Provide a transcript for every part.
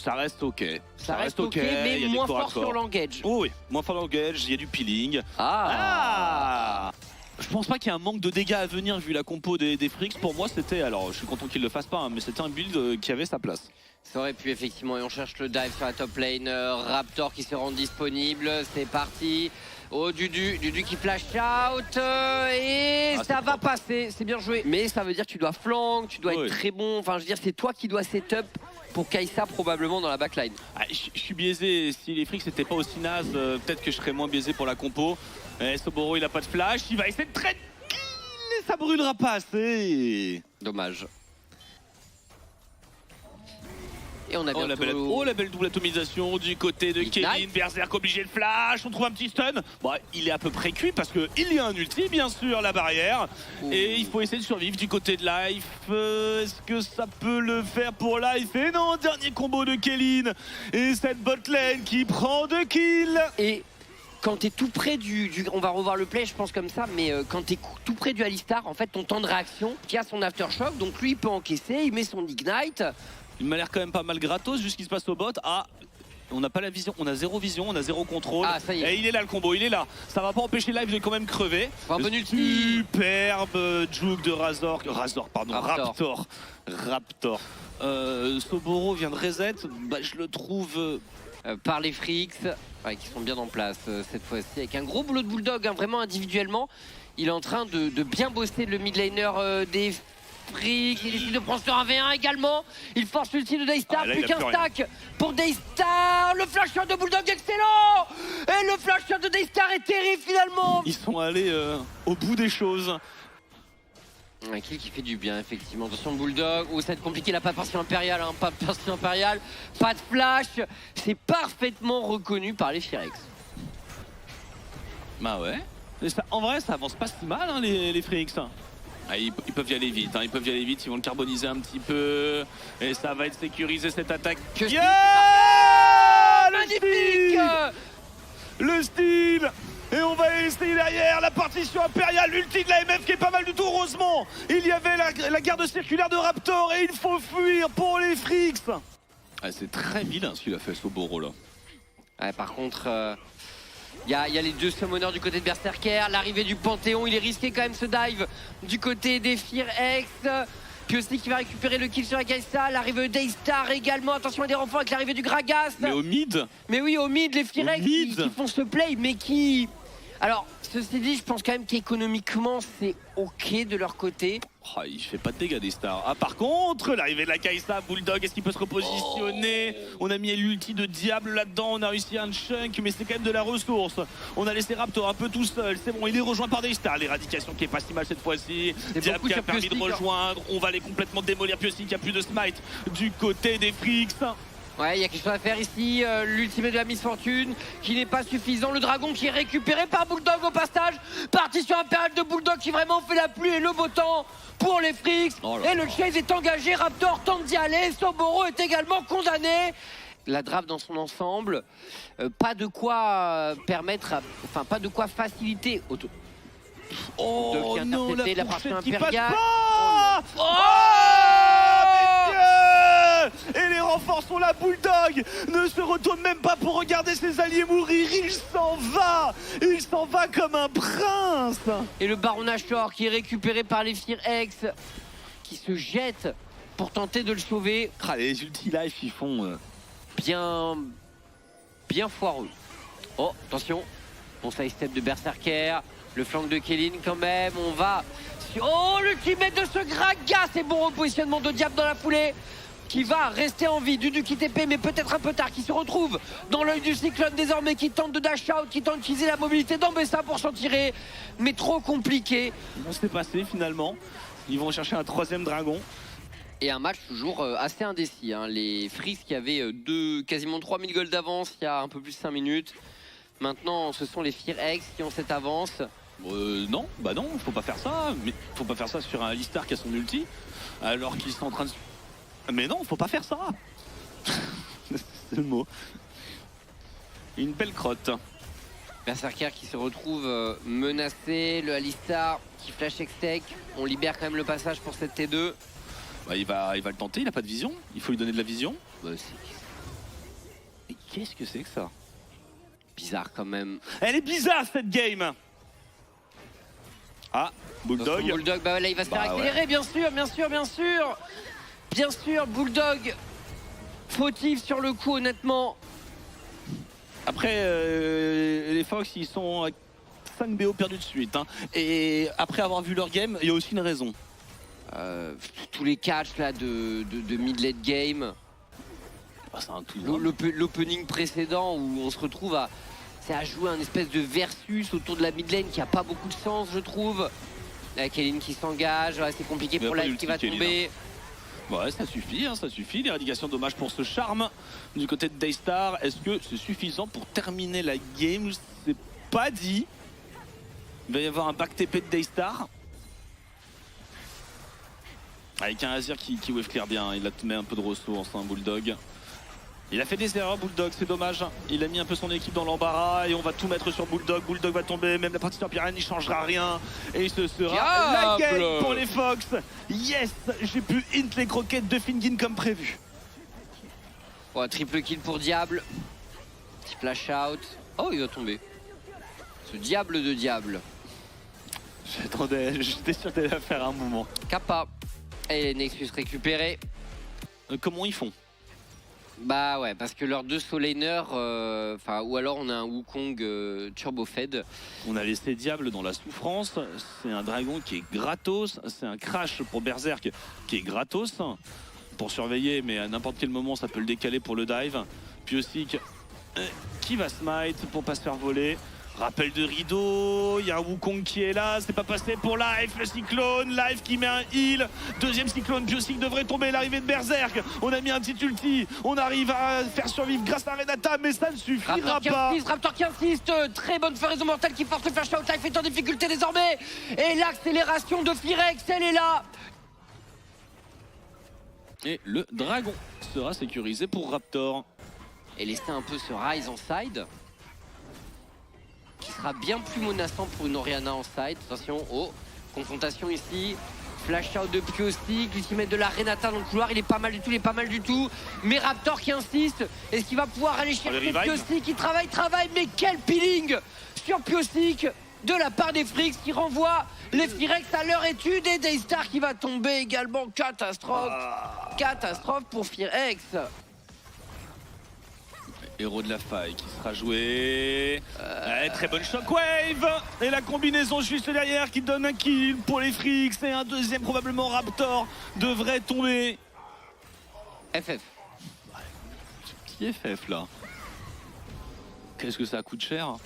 Ça reste ok. Ça reste ok, mais moins fort sur l'engage. Oh oui, moins fort l'engage, il y a du peeling. Je pense pas qu'il y ait un manque de dégâts à venir vu la compo des Frix. Pour moi, c'était, alors je suis content qu'il le fasse pas, hein, mais c'était un build qui avait sa place. Ça aurait pu effectivement, et on cherche le dive sur la top lane. Raptor qui se rend disponible, c'est parti. Oh Dudu qui flash out et ça va passer, c'est bien joué. Mais ça veut dire que tu dois flank, tu dois être très bon. Enfin je veux dire, c'est toi qui dois setup pour Kai'Sa probablement dans la backline. Je suis biaisé, si les Frix n'étaient pas aussi nazes, peut-être que je serais moins biaisé pour la compo. Soboro il a pas de flash, il va essayer de trade kill et ça brûlera pas assez. Dommage. Et on a la belle double atomisation du côté de Kevin. Berserk obligé de flash, on trouve un petit stun. Bon, il est à peu près cuit parce qu'il y a un ulti bien sûr, la barrière. Et il faut essayer de survivre du côté de Life. Est-ce que ça peut le faire pour Life? Et non, dernier combo de Kellyn. Et cette botlane qui prend 2 kills. Et quand tu es tout près on va revoir le play je pense comme ça, mais quand tu es tout près du Alistar, en fait ton temps de réaction qui a son aftershock, donc lui il peut encaisser, il met son ignite. Il m'a l'air quand même pas mal gratos, juste ce qui se passe au bot. Ah, on n'a pas la vision, on a zéro vision, on a zéro contrôle. Ah, ça y est. Et il est là le combo, il est là. Ça va pas empêcher Live de quand même crever. Un bon ulti. Superbe juke de Raptor. Soboro vient de reset, je le trouve... par les Frix, qui sont bien en place cette fois-ci, avec un gros boulot de Bulldog, hein, vraiment individuellement. Il est en train de bien bosser le mid laner des Frix. Il décide de prendre sur un V1 également. Il force l'ulti de Daystar, plus qu'un stack pour Daystar. Le flash shot de Bulldog, excellent. Et le flash shot de Daystar est terrible finalement. Ils sont allés au bout des choses. Un kill qui fait du bien, effectivement. Attention, Bulldog. Oh, ça va être compliqué, là, pas de passion impériale. Hein. Pas de passion impériale. Pas de flash. C'est parfaitement reconnu par les Firex. Bah ouais. En vrai, ça avance pas si mal, hein, les Frix. Ils peuvent y aller vite, hein. Ils peuvent y aller vite. Ils vont le carboniser un petit peu. Et ça va être sécurisé cette attaque. Magnifique. Le style. Et on va essayer derrière la partition impériale, l'ulti de la MF qui est pas mal du tout, heureusement. Il y avait la garde circulaire de Raptor et il faut fuir pour les Frix. C'est très vilain ce qu'il a fait, Soboro là. Ouais, par contre, il y a les deux summoners du côté de Berserker. L'arrivée du Panthéon, il est risqué quand même ce dive du côté des Firex. Puis aussi qui va récupérer le kill sur la Kai'Sa. L'arrivée de Daystar également. Attention à des renforts avec l'arrivée du Gragas. Mais au mid. Mais oui, au mid, les Firex qui font ce play, mais qui... Alors, ceci dit, je pense quand même qu'économiquement, c'est ok de leur côté. Oh, il fait pas de dégâts des stars. Ah, par contre, l'arrivée de la Kai'Sa, Bulldog, est-ce qu'il peut se repositionner? On a mis l'ulti de Diable là-dedans, on a réussi un chunk, mais c'est quand même de la ressource. On a laissé Raptor un peu tout seul, c'est bon, il est rejoint par Daystar. L'éradication qui est pas si mal cette fois-ci. Diable qui a permis de rejoindre, on va les complètement démolir. Piosik qui a plus de smite du côté des Frix. Ouais, il y a quelque chose à faire ici. L'ultimate de la misfortune qui n'est pas suffisant. Le dragon qui est récupéré par Bulldog au passage. Partition impériale de Bulldog qui vraiment fait la pluie et le beau temps pour les Frix. Et le chase est engagé. Raptor tente d'y aller. Soboro est également condamné. La draft dans son ensemble, pas de quoi permettre, enfin pas de quoi faciliter. Oh non, la partition qui passe impériale. Et les renforts sont là, Bulldog ne se retourne même pas pour regarder ses alliés mourir, il s'en va comme un prince. Et le Baron Nashor qui est récupéré par les Firex, qui se jette pour tenter de le sauver. Les ulti life ils font bien foireux. Oh, attention, bon side step de Berserker, le flank de Kellyn quand même, on va... Oh, l'ultimate de ce Gragas, c'est bon repositionnement de Diable dans la foulée, qui va rester en vie, Dudu qui TP mais peut-être un peu tard, qui se retrouve dans l'œil du cyclone désormais, qui tente de dash out, qui tente d'utiliser la mobilité d'Ambessa pour s'en tirer, mais trop compliqué. On s'est passé finalement, ils vont chercher un troisième dragon. Et un match toujours assez indécis, hein. Les Frix qui avaient quasiment 3000 gold d'avance il y a un peu plus de 5 minutes. Maintenant ce sont les Firex qui ont cette avance. Non, bah non, faut pas faire ça, mais faut pas faire ça sur un Alistar qui a son ulti, alors qu'ils sont en train de... Mais non, faut pas faire ça. C'est le mot. Une belle crotte. Berserker qui se retrouve menacé, le Alistar qui flash Hextech. On libère quand même le passage pour cette T2. Bah, il va le tenter, il a pas de vision. Il faut lui donner de la vision. Qu'est-ce que c'est que ça? Bizarre quand même. Elle est bizarre cette game. Ah, Bulldog. Bulldog, bah là il va se faire accélérer, bien sûr, bien sûr, bien sûr. Bien sûr, Bulldog. Fautif sur le coup, honnêtement. Après, les Fox, ils sont à 5 BO perdus de suite. Hein. Et après avoir vu leur game, il y a aussi une raison. Tous les catchs là de mid-late game. Ah, c'est un tout. L'opening précédent où on se retrouve à jouer un espèce de versus autour de la mid lane qui a pas beaucoup de sens, je trouve. Kelin qui s'engage, ouais, c'est compliqué pour Live qui va tomber. Ouais, ça suffit, hein, ça suffit. L'éradication dommage pour ce charme du côté de Daystar. Est-ce que c'est suffisant pour terminer la game? C'est pas dit. Il va y avoir un back TP de Daystar. Avec un Azir qui wave clear bien, il a met un peu de ressources, hein, Bulldog. Il a fait des erreurs, Bulldog, c'est dommage. Il a mis un peu son équipe dans l'embarras et on va tout mettre sur Bulldog. Bulldog va tomber, même la partie sur Piran, il changera rien. Et ce sera la game pour les Fox. Yes, j'ai pu int les croquettes de Fingin comme prévu. Ouais, triple kill pour Diable. Petit flash out. Oh, il va tomber. Ce Diable de Diable. J'attendais, j'étais sûr d'aller la faire un moment. Kappa. Et les Nexus récupérés. Comment ils font? Bah ouais, parce que leurs deux solaners, ou alors on a un Wukong turbo fed. On a laissé Diable dans la souffrance. C'est un dragon qui est gratos. C'est un crash pour Berserk qui est gratos pour surveiller, mais à n'importe quel moment ça peut le décaler pour le dive. Puis aussi qui va smite pour pas se faire voler. Rappel de rideau, il y a un Wukong qui est là, c'est pas passé pour Life, le cyclone, Life qui met un heal, deuxième cyclone, Biosig devrait tomber, l'arrivée de Berserk, on a mis un petit ulti, on arrive à faire survivre grâce à Renata, mais ça ne suffira pas. Raptor qui insiste, très bonne floraison mortelle qui force le flash out, Life est en difficulté désormais, et l'accélération de Firex, elle est là. Et le dragon sera sécurisé pour Raptor. Et laisser un peu ce Rise en side. Qui sera bien plus menaçant pour une Orianna en side. Attention, oh, confrontation ici. Flash out de Piostic, l'ultimate de la Renata dans le couloir, il est pas mal du tout, il est pas mal du tout. Mais Raptor qui insiste, est-ce qu'il va pouvoir aller chercher Piostic? Il travaille, mais quel peeling sur Piostic de la part des Frix qui renvoie les Firex à leur étude et Daystar qui va tomber également. Catastrophe. Catastrophe pour Firex. Héros de la faille qui sera joué. Très bonne shockwave. Et la combinaison juste derrière qui donne un kill pour les Frix. Et un deuxième probablement Raptor devrait tomber. FF. Petit FF là. Qu'est-ce que ça coûte cher?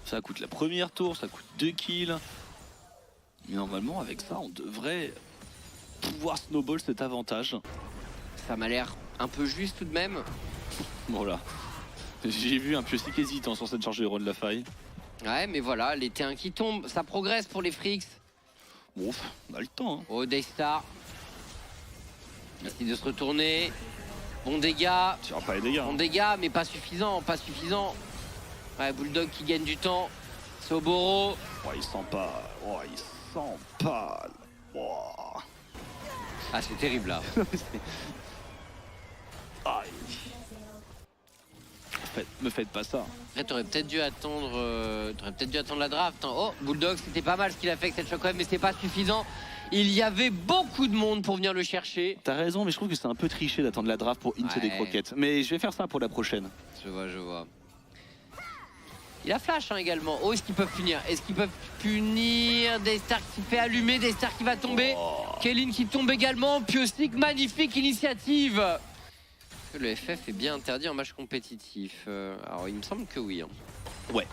Ça coûte la première tour, ça coûte 2 kills. Mais normalement avec ça on devrait pouvoir snowball cet avantage. Ça m'a l'air un peu juste tout de même. Voilà. J'ai vu un Piostic hésitant sur cette charge de héros de la faille. Ouais, mais voilà, les T1 qui tombent, ça progresse pour les Frix. Bon, on a le temps. Hein. Oh, Daystar. Essaye de se retourner. Bon dégâts. Tu pas les dégâts. Bon dégâts, mais pas suffisant, pas suffisant. Ouais, Bulldog qui gagne du temps. Soboro. Oh, il sent pas. Oh, il sent pas. Oh. Ah, c'est terrible là. Aïe. Me faites pas ça. Après, t'aurais peut-être dû attendre la draft. Hein. Oh, Bulldog, c'était pas mal ce qu'il a fait avec cette shockwave, mais c'est pas suffisant. Il y avait beaucoup de monde pour venir le chercher. T'as raison, mais je trouve que c'est un peu triché d'attendre la draft pour int des croquettes. Mais je vais faire ça pour la prochaine. Je vois. Il a flash hein, également. Oh, est-ce qu'ils peuvent punir? Est-ce qu'ils peuvent punir? Daystar qui fait allumer, Daystar qui va tomber. Kelin qui tombe également. Piostic, magnifique initiative. Le FF est bien interdit en match compétitif. Alors il me semble que oui. Hein. Ouais,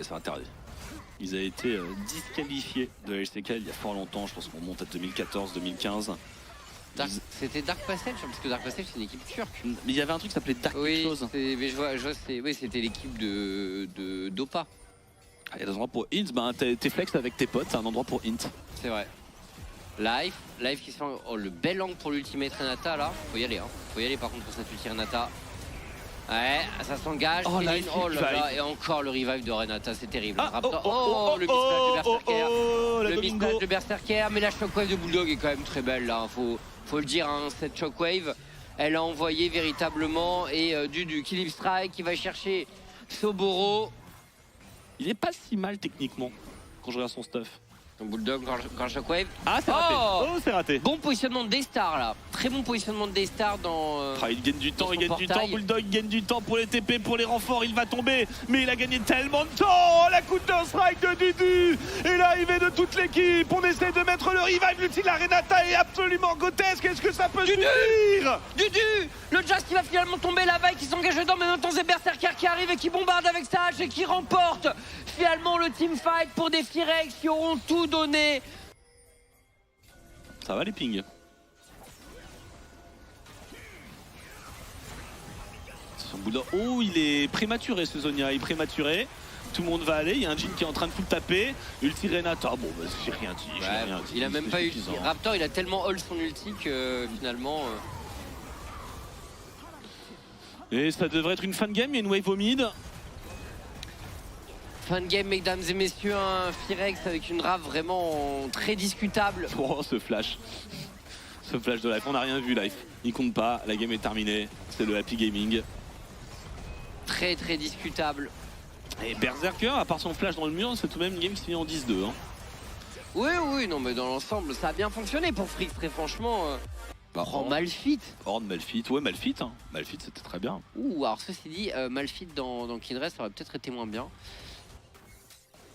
c'est interdit. Ils ont été disqualifiés de la LCK il y a fort longtemps. Je pense qu'on monte à 2014-2015. C'était Dark Passage, parce que Dark Passage c'est une équipe turque. Mais il y avait un truc qui s'appelait Dark quelque chose. Mais je vois c'était l'équipe de Dopa. Il y a des endroits pour int, t'es flex avec tes potes, c'est un endroit pour int. C'est vrai. Live qui se fait... Oh, le bel angle pour l'ultimate Renata là. Faut y aller, hein. Faut y aller par contre pour cette ulti Renata. Ouais, ça s'engage. Oh, là là, et encore le revive de Renata, c'est terrible. Le mismatch de Berserker. Le mismatch de Berserker, mais la shockwave de Bulldog est quand même très belle là. Faut le dire, hein, cette shockwave. Elle a envoyé véritablement et du Killing Strike qui va chercher Soboro. Il est pas si mal techniquement quand je regarde son stuff. Donc Bulldog, Grand Shockwave. Ah, c'est raté. Oh, c'est raté. Bon positionnement de Daystar là. Très bon positionnement de Daystar dans. Il gagne du temps, il gagne portail. du temps. Bulldog gagne du temps pour les TP, pour les renforts. Il va tomber, mais il a gagné tellement de temps. La counter strike de Dudu et l'arrivée de toute l'équipe. On essaie de mettre le revive. L'ulti de la Renata est absolument grotesque. Est-ce que ça peut suffire? Dudu, le Jazz qui va finalement tomber, la vague qui s'engage dedans, mais maintenant c'est Berserker qui arrive et qui bombarde avec sa hache et qui remporte finalement le teamfight pour des Firex qui auront tout donné. Ça va les pings. Son Bulldog. Oh, il est prématuré ce Zonia, il est prématuré. Tout le monde va aller, il y a un Jhin qui est en train de full taper. Ulti Renata, bon bah j'ai rien dit, j'ai rien dit. Il a même pas ulti. suffisant. Raptor il a tellement hold son ulti que finalement... Et ça devrait être une fin de game, il y a une wave au mid. Fin de game, mesdames et messieurs, un Firex avec une rave vraiment très discutable. Oh, ce flash. Ce flash de Life, on n'a rien vu Life. Il compte pas, la game est terminée. C'est le happy gaming. Très très discutable. Et Berserker, à part son flash dans le mur, c'est tout de même une game qui se finit en 10-2. Hein. Oui, non mais dans l'ensemble, ça a bien fonctionné pour Frix, très franchement. Oh, Malphite. Horde, Malphite, ouais, Malphite. Hein. Malphite, c'était très bien. Ouh, alors ceci dit, Malphite dans Kindred, ça aurait peut-être été moins bien.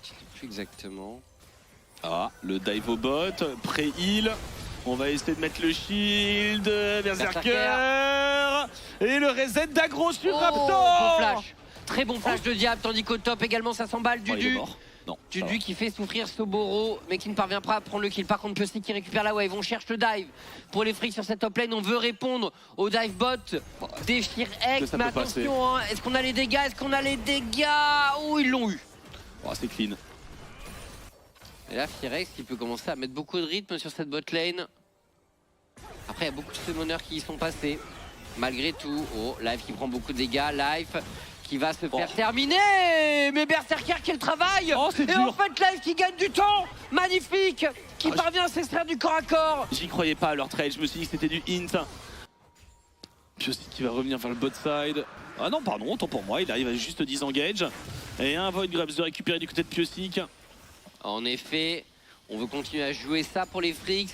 Je sais plus exactement. Ah, le dive au bot, pré-heal. On va essayer de mettre le shield, Berserker. Et le reset d'aggro sur Raptor. Bon flash. Très bon flash de Diable, tandis qu'au top également ça s'emballe. Dudu. Non, Dudu qui fait souffrir Soboro, mais qui ne parvient pas à prendre le kill. Par contre, Piosti qui récupère la wave. On cherche le dive pour les Frix sur cette top lane. On veut répondre au dive bot des Firex. Mais attention, hein, est-ce qu'on a les dégâts? Oh, ils l'ont eu. Oh, c'est clean. Et là, Firex qui peut commencer à mettre beaucoup de rythme sur cette bot lane. Après, il y a beaucoup de summoners qui y sont passés. Malgré tout, oh, Life qui prend beaucoup de dégâts. Life qui va se faire terminer. Mais Berserker, quel travail! Et en fait, Life qui gagne du temps. Magnifique. Qui parvient à s'extraire du corps à corps. J'y croyais pas à leur trade, je me suis dit que c'était du hint. Piosti qui va revenir vers le bot side. Ah non, pardon, autant pour moi, il arrive à juste disengage. Et un Void Grabs de récupérer du côté de Piosti. En effet, on veut continuer à jouer ça pour les Frix.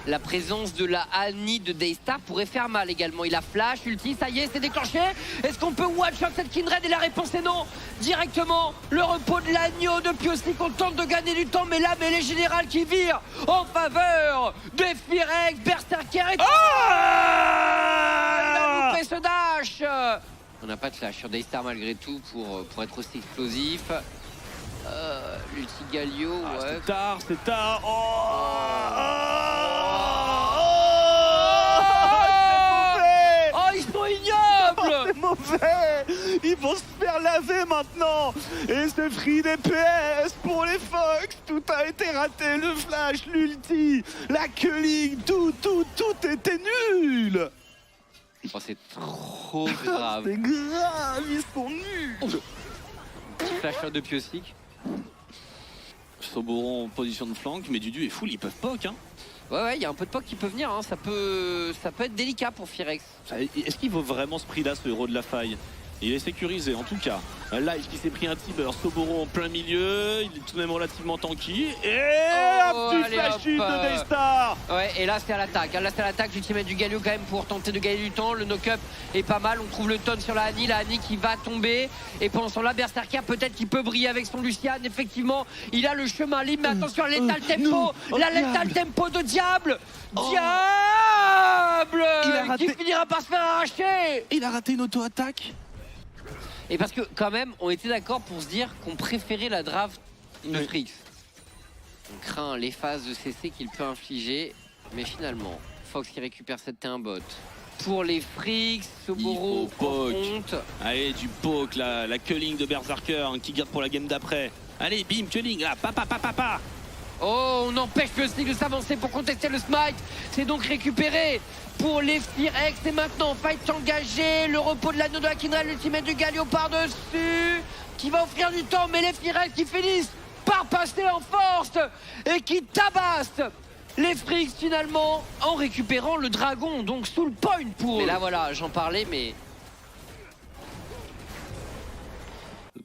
La présence de la Annie de Daystar pourrait faire mal également. Il a flash, ulti, ça y est, c'est déclenché. Est-ce qu'on peut one-shot cette Kindred? Et la réponse est non. Directement, le repos de l'agneau de Piosti qu'on tente de gagner du temps. Mais là, les générales qui virent en faveur des Firex. Berserker est... Il a loupé ce dash. On n'a pas de flash sur Daystar malgré tout pour être aussi explosif. L'ulti Galio, ouais. C'est tard. Ils sont ignobles. C'est mauvais. Ils vont se faire laver maintenant. Et c'est free DPS pour les Fox. Tout a été raté. Le flash, l'ulti, la culling, tout était nul. Oh, c'est trop grave. C'est grave, ils sont nuls. Petit flash de Piosik. Soboro en position de flank, mais Dudu est full, ils peuvent poke. Hein. Ouais, il y a un peu de poke qui peut venir, hein. Ça peut être délicat pour Firex. Est-ce qu'il vaut vraiment ce prix-là, ce héros de la faille? Il est sécurisé en tout cas. Live qui s'est pris un Tiber, Soboro en plein milieu, il est tout de même relativement tanky. Et un petit flash de Daystar. Ouais, et là c'est à l'attaque. Là c'est à l'attaque, j'utilise du Galio quand même pour tenter de gagner du temps. Le knock-up est pas mal, on trouve le ton sur la Annie qui va tomber. Et pendant ce temps-là, Berserker peut-être qu'il peut briller avec son Lucian. Effectivement, il a le chemin libre, mais attention à la Lethal Tempo. La Lethal Tempo de Diable. Diable qui finira par se faire arracher. Il a raté une auto-attaque. Et parce que quand même, on était d'accord pour se dire qu'on préférait la draft de Frix. On craint les phases de CC qu'il peut infliger. Mais finalement, Fox qui récupère cette T1 bot. Pour les Frix, Soboro compte. Allez, du poke, la culling de Berserker hein, qui garde pour la game d'après. Allez, bim, culling, là, papa. Oh, on empêche Piosti de s'avancer pour contester le smite. C'est donc récupéré pour les Firex. Et maintenant, fight engagé. Le repos de l'anneau de la Kindred, l'ultimate du Galio par-dessus. Qui va offrir du temps, mais les Firex qui finissent par passer en force. Et qui tabassent les Frix finalement en récupérant le dragon, donc sous le point pour eux. Et là voilà, j'en parlais, mais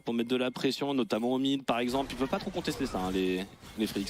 Pour mettre de la pression, notamment au mid par exemple, ils peuvent pas trop contester ça, hein, les Frix.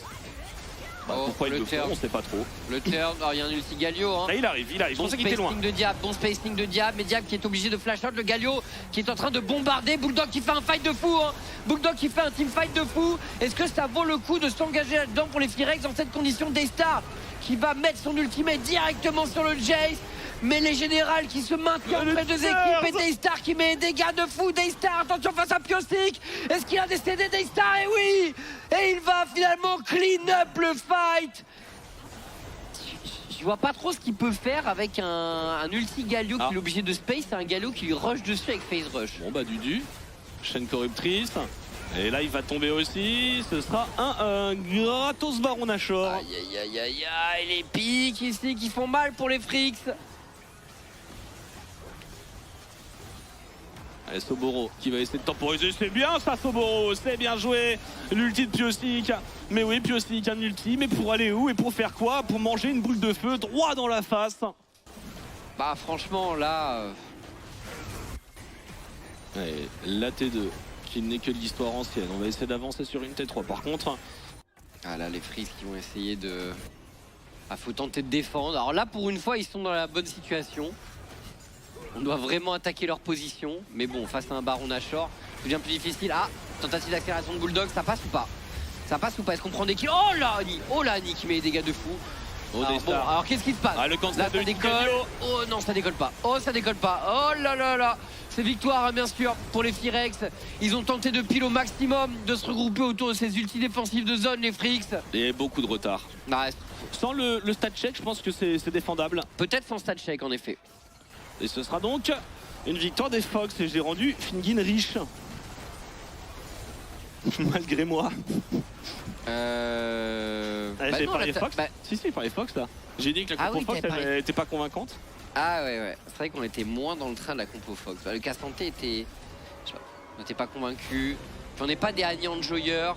Bah, Oh, pourquoi ils le le font, turn. on sait pas trop. le turn, alors il y a un ulti Galio. Hein. Là il arrive, je Bon pensais qu'il était loin. spacing de Diable, bon spacing de Diable, mais Diable qui est obligé de flash out, le Galio qui est en train de bombarder, Bulldog qui fait un fight de fou, hein. Bulldog qui fait un team fight de fou. Est-ce que ça vaut le coup de s'engager là-dedans pour les Firex dans cette condition? Daystar qui va mettre son ultimate directement sur le Jace, mais les générales qui se maintiennent Le entre les deux Surge. équipes, et Daystar qui met des dégâts de fou. Daystar, attention face à Piostic, est-ce qu'il a décédé Daystar? Et oui, et il va finalement clean up le fight. Je vois pas trop ce qu'il peut faire avec un ulti Galio Ah. qu'il est obligé de space et un Galio qui lui rush dessus avec phase rush. Bon bah Dudu, chaîne corruptrice. Et là il va tomber aussi, ce sera un gratos Baron Nashor. Aïe aïe aïe aïe aïe, les pics ici qui font mal pour les Frix. Allez, Soboro qui va essayer de temporiser, c'est bien ça Soboro, c'est bien joué. L'ulti de Piostic, mais oui Piostic un ulti, mais pour aller où et pour faire quoi? Pour manger une boule de feu droit dans la face. Bah franchement là, Allez, la T2 qui n'est que l'histoire ancienne, on va essayer d'avancer sur une T3 par contre. ah là les Frix qui vont essayer de... Ah faut tenter de défendre. Alors là pour une fois ils sont dans la bonne situation. On doit vraiment attaquer leur position. Mais bon, face à un Baron Nashor, ça devient plus difficile. Ah, tentative d'accélération de Bulldog, ça passe ou pas? Ça passe ou pas? Est-ce qu'on prend des kills? Oh là, Annie! Oh là, Annie qui met des dégâts de fou. Oh, Alors, des bon, stars. alors qu'est-ce qui se passe? Ah, le cancel Là, de ça décolle. Galio. Oh non, ça décolle pas. Oh, ça décolle pas. Oh là là là. C'est victoire, hein, bien sûr, pour les Firex. Ils ont tenté de pile au maximum de se regrouper autour de ces ultis défensifs de zone, les Frix. Et beaucoup de retard. Bah, Sans le stat check, je pense que c'est défendable. peut-être sans stat check, en effet. Et ce sera donc une victoire des Fox et j'ai rendu Fingin riche. Malgré moi. Bah J'ai non, parié là, Fox. bah- Si, j'ai parié Fox là. J'ai dit que la Ah compo oui, Fox t'avais elle parié. était pas convaincante. Ah ouais, ouais. C'est vrai qu'on était moins dans le train de la compo Fox. Bah, le Castanté était... je sais pas, on n'était pas convaincu. Puis on n'est pas des Agnan enjoyeurs.